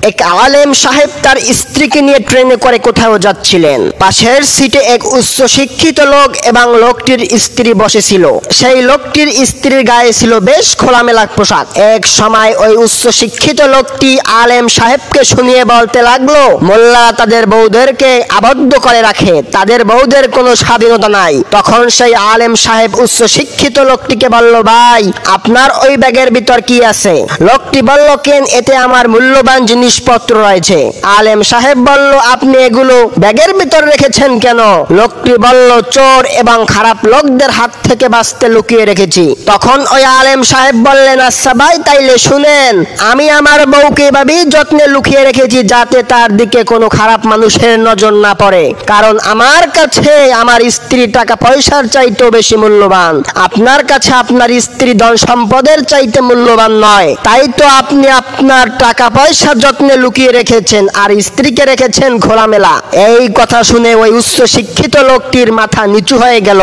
এক আলেম সাহেব তার স্ত্রীকে নিয়ে ট্রেনে করে কোথাও যাচ্ছিলেন। পাশের সিটে এক উচ্চ শিক্ষিত লোক এবং লোকটির স্ত্রী বসেছিল। সেই লোকটির স্ত্রীর গায়ে ছিল বেশ খোলামেলা পোশাক। এক সময় ওই উচ্চ শিক্ষিত লোকটি আলেম সাহেবকে শুনিয়ে বলতে লাগলো, মোল্লা তাদের বউদেরকে আবদ্ধ করে রাখে, তাদের বউদের কোনো স্বাধীনতা নাই। তখন সেই আলেম সাহেব উচ্চ শিক্ষিত লোকটিকে বলল, ভাই আপনার ওই ব্যাগের ভিতর কি আছে? লোকটি বলল, কেন, এতে আমার মূল্যবান জিনিসপত্র রয়েছে। আলেম সাহেব বলল, আপনি এগুলো ব্যাগের ভিতর রেখেছেন কেন? লোকটি বলল, চোর এবং খারাপ লোকদের হাত থেকে বাঁচতে লুকিয়ে রেখেছি। তখন ওই আলেম সাহেব বললেন, আচ্ছা ভাই, তাইলে শুনেন, আমি আমার বউকে এভাবেই যত্নে লুকিয়ে রেখেছি যাতে তার দিকে কোনো খারাপ মানুষের নজর না পড়ে, কারণ আমার কাছে আমার স্ত্রী টাকা পয়সার চাইতেও বেশি মূল্যবান। আপনার কাছে আপনার স্ত্রী ধন সম্পদের চাইতে মূল্যবান নয়, তাই তো আপনি আপনার টাকা পয়সা যত্নে লুকিয়ে রেখেছেন আর স্ত্রীকে রেখেছেন খোলামেলা। এই কথা শুনে ওই উচ্চ শিক্ষিত লোকটির মাথা নিচু হয়ে গেল।